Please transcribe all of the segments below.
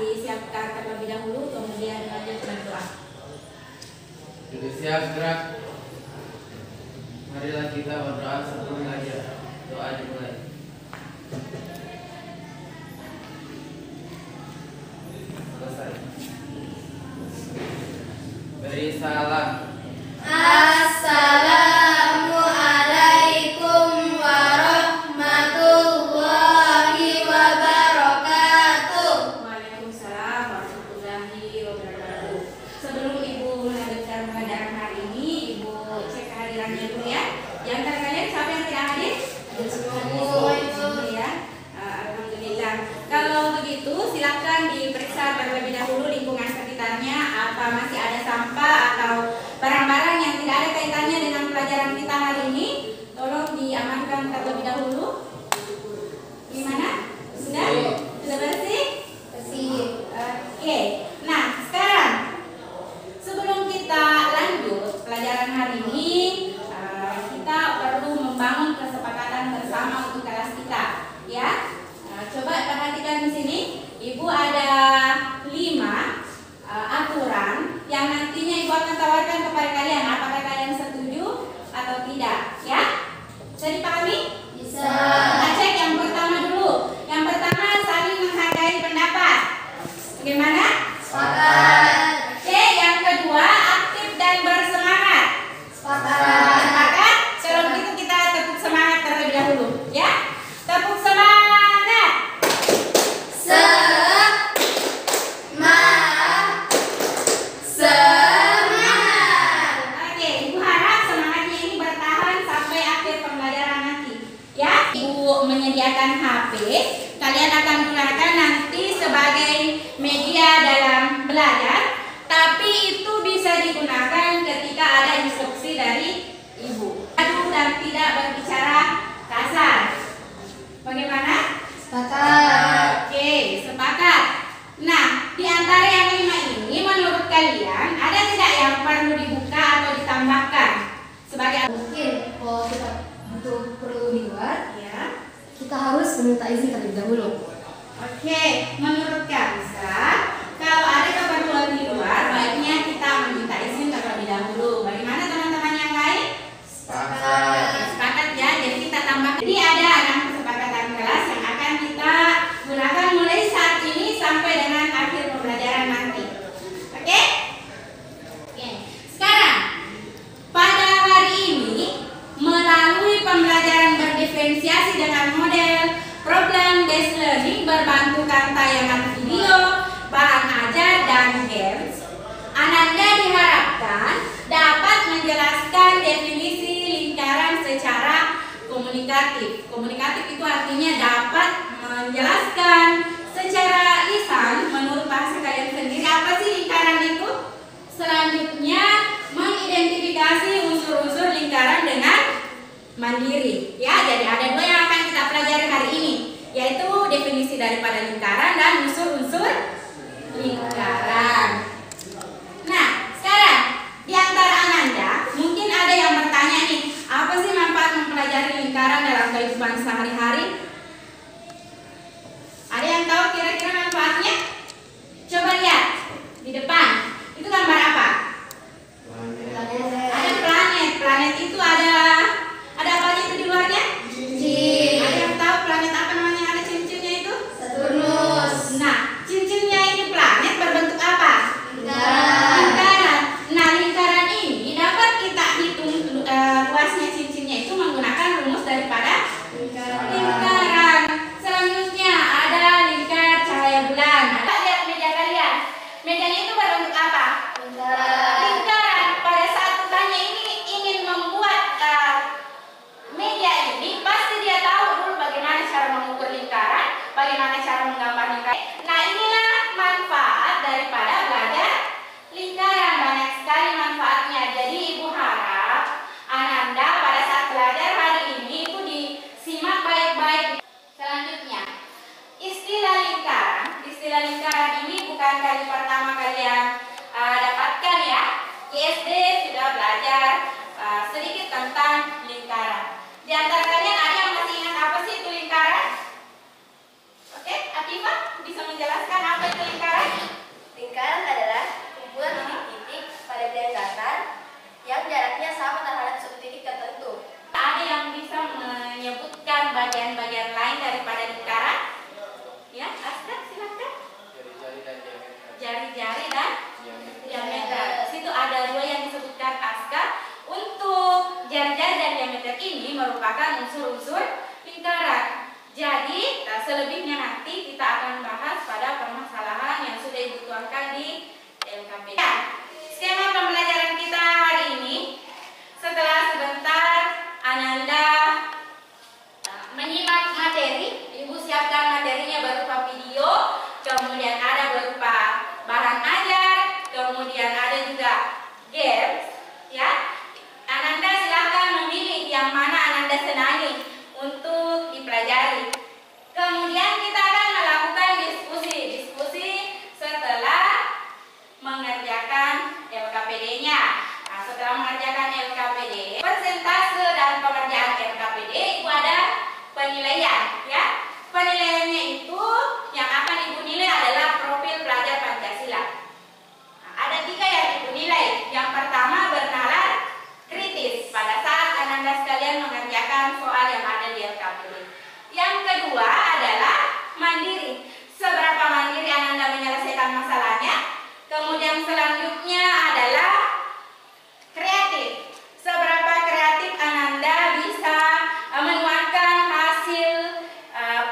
disiapkan terlebih dahulu, kemudian lanjut berdoa. Jadi siap gerak. Marilah kita berdoa sebelum belajar. Doa dimulai. Selesai. Beri salam. Assalamualaikum warahmatullahi wabarakatuh. Waalaikumsalam warahmatullahi wabarakatuh. Sebelum Ibu melanjutkan pelajaran hari ini, Ibu cek kehadirannya dulu ya. Di antara kalian siapa yang tidak hadir? Ada semua ya. Alhamdulillah. Kalau begitu silakan diperiksa terlebih dahulu lingkungan sekitarnya, apa masih ada sampah atau barang-barang yang tidak ada kaitannya dengan pelajaran kita hari ini. Tolong diamankan terlebih dahulu. Gimana? Sudah? Sudah bersih? Bersih. Oke. Nah, sekarang sebelum kita lanjut pelajaran hari ini, kita perlu membangun kesepakatan bersama untuk kelas kita, ya. Coba perhatikan di sini, Ibu ada 5 aturan yang nantinya Ibu akan tawarkan kepada kalian. Apakah kalian setuju atau tidak? Ya? Bisa dipahami? Bisa. Kita cek yang pertama dulu. Yang pertama, saling menghargai pendapat. Bagaimana? Sepakat. Oke, yang kedua, aktif dan bersemangat. Sepakat. Sepakat? Kalau begitu kita tepuk semangat terlebih dahulu, ya. Tepuk semangat. Oke, Ibu harap semangatnya ini bertahan sampai akhir pembelajaran nanti, ya. Ibu menyediakan HP, kalian akan gunakan nanti sebagai media dalam belajar, tapi itu bisa digunakan ketika ada instruksi dari Ibu. Dan tidak berbicara kasar. Bagaimana? Sepakat. Oke, sepakat. Nah, di antara yang 5 ini menurut kalian ada tidak yang perlu dibuka atau ditambahkan sebagai Mungkin kalau kita perlu di luar, ya? kita harus meminta izin terlebih dahulu. Oke, menurut Kamsa, kalau ada keperluan di luar, baiknya kita meminta izin terlebih dahulu. Bagaimana teman-teman yang lain? Sepakat. Sepakat ya, jadi kita tambah. Jadi ada 6 kesepakatan kelas yang akan kita gunakan mulai saat ini sampai dengan akhir pembelajaran nanti. Oke? Oke. Sekarang, pada hari ini melalui pembelajaran berdiferensiasi dengan model problem based learning berbantukan tayangan video, bahan ajar dan games, Ananda diharapkan dapat menjelaskan definisi lingkaran secara komunikatif. Komunikatif itu artinya dapat menjelaskan secara lisan menurut bahasa kalian sendiri apa sih lingkaran itu. Selanjutnya mengidentifikasi unsur-unsur lingkaran dengan mandiri. Ya, jadi ada 2 yang akan kita pelajari hari ini, yaitu definisi daripada lingkaran dan unsur-unsur lingkaran. Nah, sekarang di antara Ananda mungkin ada yang bertanya nih, apa sih manfaat mempelajari lingkaran dalam kehidupan sehari-hari? Ada yang tahu kira-kira manfaatnya? Coba lihat di depan. Itu gambar apa? Ada planet. Planet itu ada apa itu di luarnya? Cincin. Ada yang tahu planet apa namanya ada cincinnya itu? Saturnus. Nah, cincinnya ini planet berbentuk apa? Lingkaran. Lingkaran. Nah, lingkaran ini dapat kita hitung luasnya cincinnya itu menggunakan rumus daripada lingkaran. Selanjutnya ada lingkar cahaya bulan. Ada lihat meja kalian. Mejanya itu berbentuk apa? Lingkaran. Pada saat bertanya ini ingin membuat meja ini, pasti dia tahu dulu bagaimana cara mengukur lingkaran, bagaimana cara menggambar lingkaran. Nah, inilah manfaat daripada belajar lingkaran. Banyak sekali manfaatnya. Jadi Ibu harap Ananda pada saat belajar hari ini itu disimak baik-baik. Selanjutnya, istilah lingkaran. Istilah lingkaran ini bukan kali pertama kalian dapatkan ya. Di SD sudah belajar sedikit tentang lingkaran. Di antara kalian ada yang masih ingat apa sih itu lingkaran? Oke, Atifah bisa menjelaskan apa itu lingkaran? merupakan unsur-unsur lingkaran. Jadi, selebihnya nanti kita akan bahas pada permasalahan yang sudah dituangkan di LKPD. Skema pembelajaran kita hari ini, setelah sebentar Ananda menyimak materi, Ibu siapkan materinya berupa video, kemudian ada berupa bahan ajar, kemudian ada juga games, ya. Ananda silakan memilih yang mana Ananda senangi untuk dipelajari. Kemudian kita akan melakukan diskusi setelah mengerjakan LKPD-nya. Nah, setelah mengerjakan LKPD, persentase dan pengerjaan LKPD itu ada penilaian, ya. Penilaiannya itu yang akan Ibu nilai adalah profil pelajar Pancasila. Nah, ada 3 yang Ibu nilai. Yang pertama bernalar kritis pada saat Ananda sekalian mengerjakan soal yang ada di LKPD. Yang kedua adalah mandiri. Seberapa mandiri Ananda menyelesaikan masalahnya. Kemudian selanjutnya adalah kreatif. Seberapa kreatif Ananda bisa menuangkan hasil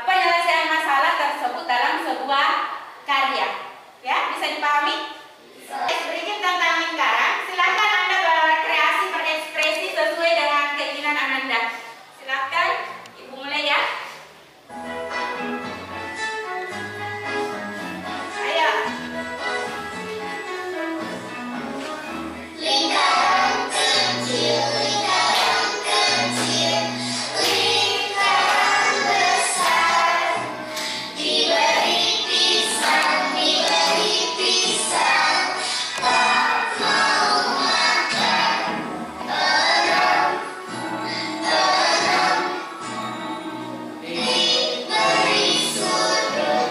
penyelesaian masalah tersebut dalam sebuah karya. Ya, bisa dipahami? Sedikit tentang lingkaran. Silakan Anda berkreasi, berekspresi sesuai dengan keinginan Ananda. Silakan Ibu mulai ya. Ayo. Lingkaran kecil, lingkaran besar, diberi pisang, tak mau makan, diberi sudut.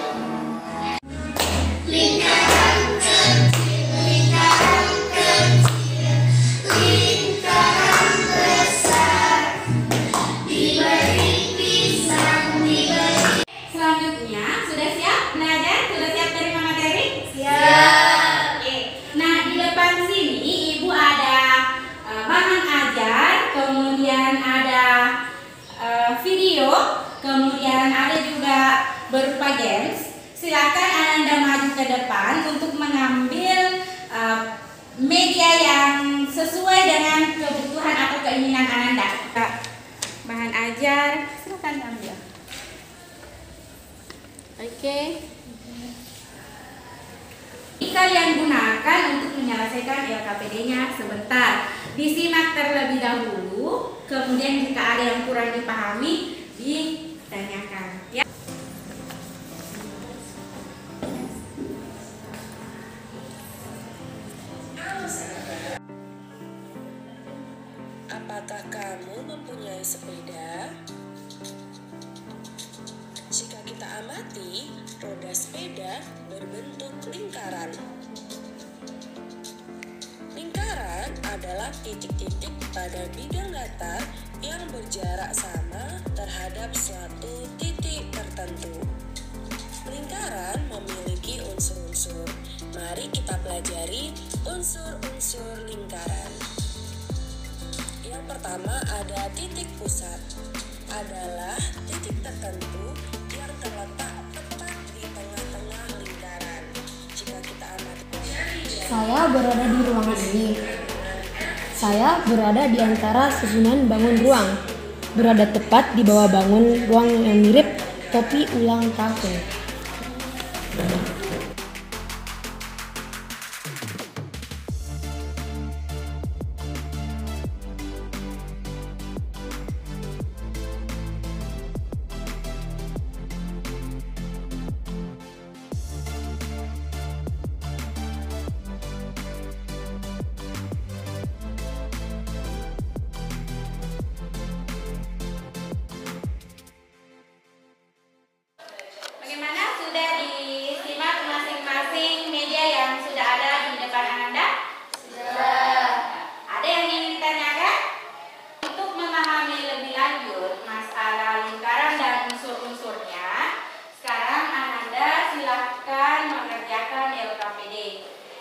Lingkaran kecil, lingkaran besar, diberi pisang, Selanjutnya, sudah siap belajar? Sudah siap terima materi? Siap. Oke. Nah, di depan sini Ibu ada bahan ajar, kemudian ada video, kemudian ada juga berupa games. Silakan Anda maju ke depan untuk mengambil media yang sesuai dengan kebutuhan atau keinginan Anda. Bahan ajar, silakan ambil. Oke. Kalian gunakan untuk menyelesaikan LKPD-nya sebentar. Disimak terlebih dahulu, kemudian jika ada yang kurang dipahami, ditanyakan. Ya. Apakah kamu mempunyai sepeda? Jika kita amati, roda sepeda berbentuk lingkaran. Lingkaran adalah titik-titik pada bidang datar yang berjarak sama terhadap suatu titik tertentu. Lingkaran memiliki unsur-unsur. Mari kita pelajari unsur-unsur lingkaran. Yang pertama ada titik pusat. Adalah titik tertentu yang terletak tepat di tengah-tengah lingkaran. Jika kita amati, Saya berada di ruangan ini. Saya berada di antara susunan bangun ruang. Berada tepat di bawah bangun ruang yang mirip topi ulang tahun. Bagaimana? Sudah disimak masing-masing media yang sudah ada di depan Anda? Sudah. Ada yang ingin ditanyakan? Untuk memahami lebih lanjut masalah lingkaran dan unsur-unsurnya, sekarang Anda silakan mengerjakan LKPD.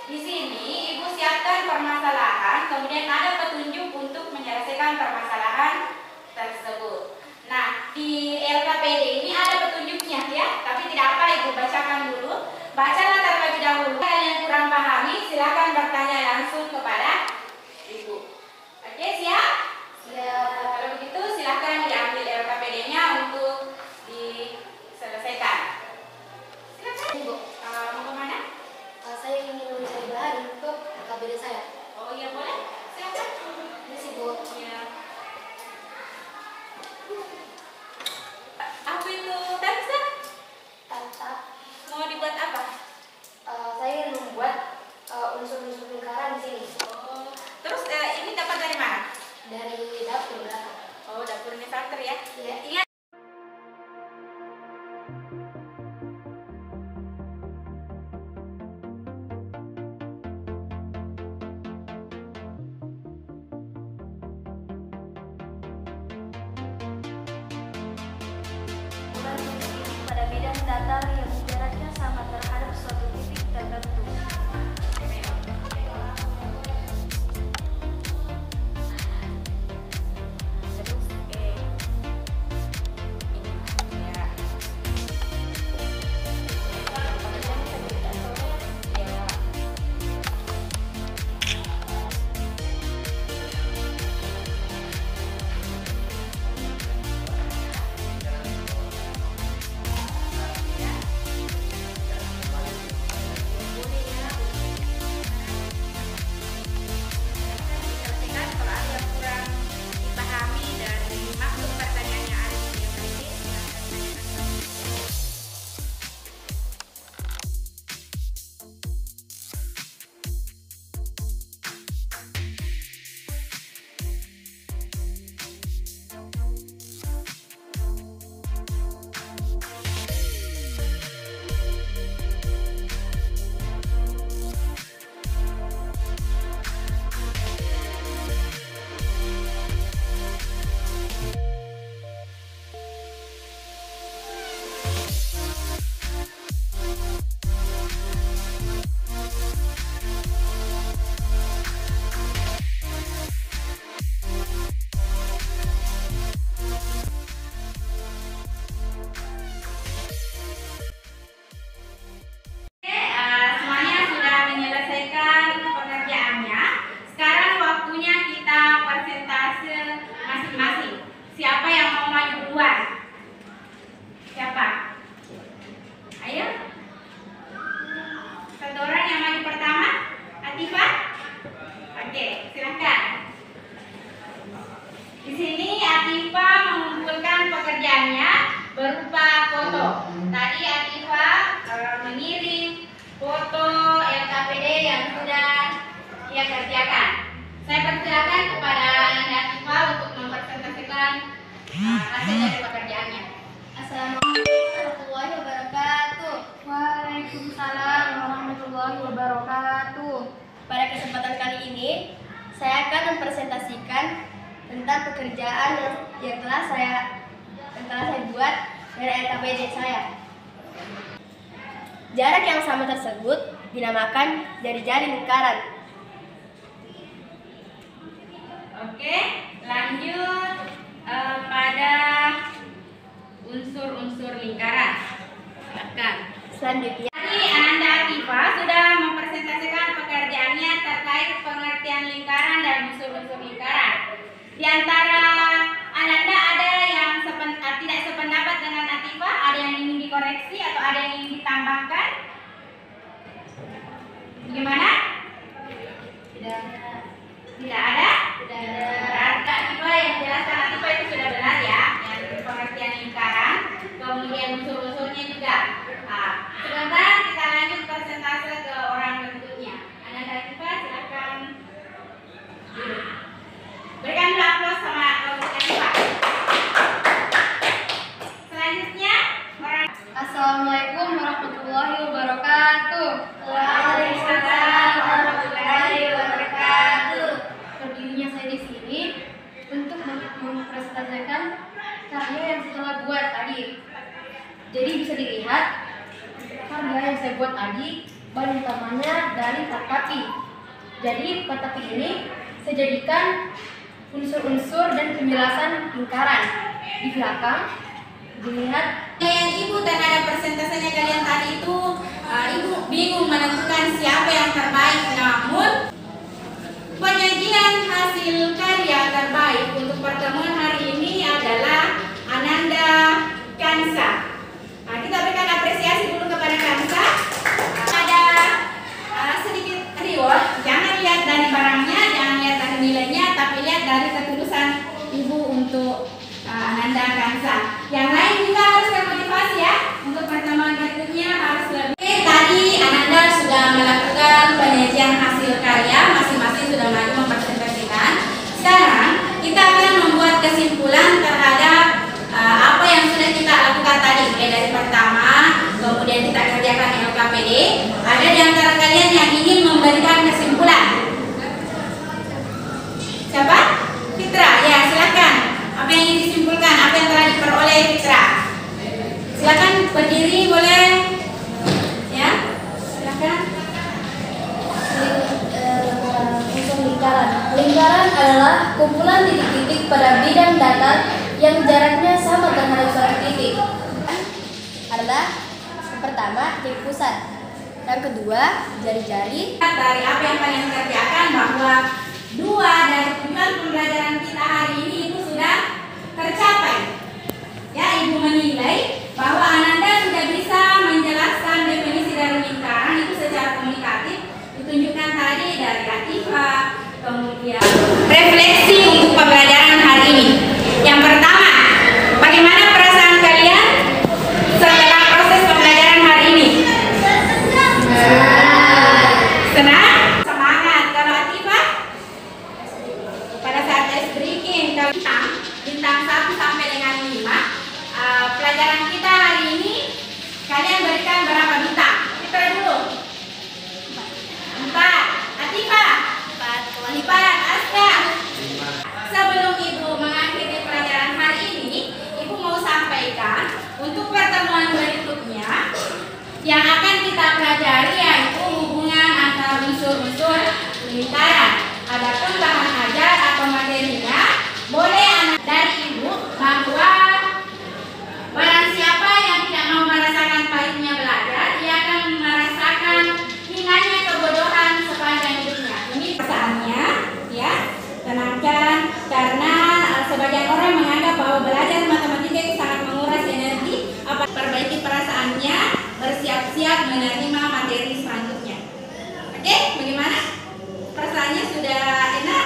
Di sini Ibu siapkan permasalahan, kemudian ada petunjuk untuk menyelesaikan permasalahan tersebut. diri saya. Oh iya boleh. Silakan. Ini sih Bu. Ya. Apa itu Tansa? Tata. Mau dibuat apa? Saya ingin membuat unsur-unsur lingkaran di sini. Oh. Terus ini dapat dari mana? Dari dapur belakang. Oh, dapurnya Santer ya. Iya. Ingat. Pada bidang datar yang jaraknya sama terhadap suatu titik tertentu. Terus ini ya. Ya. Diselesaikan kalau ada yang kurang dipahami dari maksud pertanyaan yang ada di video ini, silakan tanyakan. Oke, semuanya sudah menyelesaikan pekerjaannya. Sekarang waktunya kita persentase masing-masing. Siapa yang mau maju duluan? Siapa? Ayo. Satu orang yang maju pertama. Atifa? Oke, silakan. Di sini Atifa mengumpulkan pekerjaannya berupa foto. Tadi Atifa mengirim foto LKPD yang sudah ia kerjakan. Saya persilakan kepada Ananda Atifa untuk mempresentasikan hasil dari pekerjaannya. Assalamualaikum warahmatullahi wabarakatuh. Waalaikumsalam warahmatullahi wabarakatuh. Pada kesempatan kali ini, saya akan mempresentasikan tentang pekerjaan yang telah saya buat dari LKPD saya. Jarak yang sama tersebut dinamakan jari-jari lingkaran. Oke, lanjut pada unsur-unsur lingkaran. Silakan. Selanjutnya, Tadi Ananda Atifa sudah mempresentasikan pekerjaannya terkait pengertian lingkaran dan unsur-unsur lingkaran. Di antara Ananda ada yang tidak sependapat dengan Atifa, ada yang ingin dikoreksi atau ada yang ingin ditambahkan? Bagaimana? tidak Tidak ada? tidak ada. Berarti Atifa yang dijelaskan Atifa itu sudah benar ya, yang pengertian lingkaran, kemudian unsur-unsurnya juga. Nah, sebentar kita lanjut persentase ke orang berikutnya. Ananda Atifa silakan duduk. Berikan dulu aplaus sama kelompok Atifa. Selanjutnya orang. Assalamualaikum warahmatullahi wabarakatuh. Waalaikumsalam warahmatullahi wabarakatuh. Berdirinya saya di sini untuk mempresentasikan karya yang saya buat tadi. Jadi bisa dilihat karya yang saya buat tadi bahan utamanya dari katapi. Jadi katapi ini saya jadikan unsur-unsur dan penjelasan lingkaran. Di belakang dilihat Yang ibu terhadap persentasenya kalian tadi itu, ibu bingung menentukan siapa yang terbaik. Namun penyajian hasil karya terbaik untuk pertemuan hari ini adalah Ananda Kansa. Nah, kita berikan apresiasi dulu kepada Kansa. Ada sedikit reward, jangan lihat untuk Ananda Kansa. Yang lain juga harus termotivasi ya. Untuk pertemuan berikutnya harus lebih. Oke, tadi Ananda sudah melakukan penyajian hasil karya, masing-masing sudah maju mempresentasikan. Sekarang kita akan membuat kesimpulan terhadap apa yang sudah kita lakukan tadi. Dari pertama, kemudian kita kerjakan LKPD. Ada di antara kalian yang ingin memberikan kesimpulan? Siapa? Fitra, ya silakan. Apa yang ingin disimpulkan? Apa yang telah diperoleh Fitra? Silakan berdiri boleh. Ya, silakan. Lingkaran. Lingkaran adalah kumpulan titik-titik pada bidang datar yang jaraknya sama terhadap suatu titik. Adalah yang pertama titik pusat, yang kedua jari-jari. Dari apa yang kalian kerjakan bahwa 2 dari tujuan pembelajaran kita hari ini itu sudah tercapai. Ya, Ibu menilai bahwa Ananda sudah bisa menjelaskan definisi dari lingkaran itu secara komunikatif, ditunjukkan tadi dari Atifa, kemudian refleksi untuk pembelajaran hari ini. Yang pertama, bagaimana perasaan kalian setelah proses pembelajaran hari ini? Senang? Semangat. Kalau Atifa? Pada saat tes breaking, kalau bintang 1 sampai dengan 5, pelajaran kita hari ini kalian berikan berapa bintang? Kita dulu. 4. Atifa? 4. Aska? Sebelum Ibu mengakhiri pelajaran hari ini, Ibu mau sampaikan untuk pertemuan berikutnya yang akan kita pelajari yaitu hubungan antara unsur-unsur lingkaran. Adapun bahan ajar atau materinya boleh anak dari Ibu bahwa barang siapa yang tidak mau merasakan pahitnya belajar, ia akan merasakan hinanya kebodohan sepanjang hidupnya. Ini perasaannya, ya. Tenangkan, karena sebagian orang menganggap bahwa belajar matematika itu sangat menguras energi. Perbaiki perasaannya, bersiap-siap menerima materi selanjutnya. Oke, bagaimana? Perasaannya sudah enak?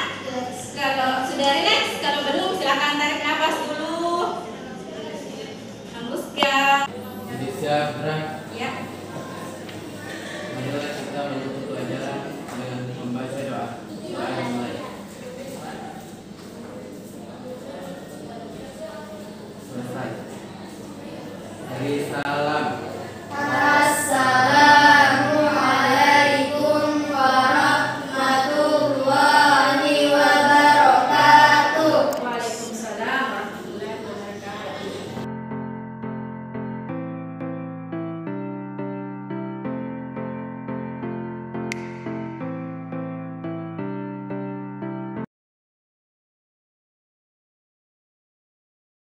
Kalau sudah rileks, kalau belum silakan tarik nafas dulu. Hembuskan. Jadi siap berangkat.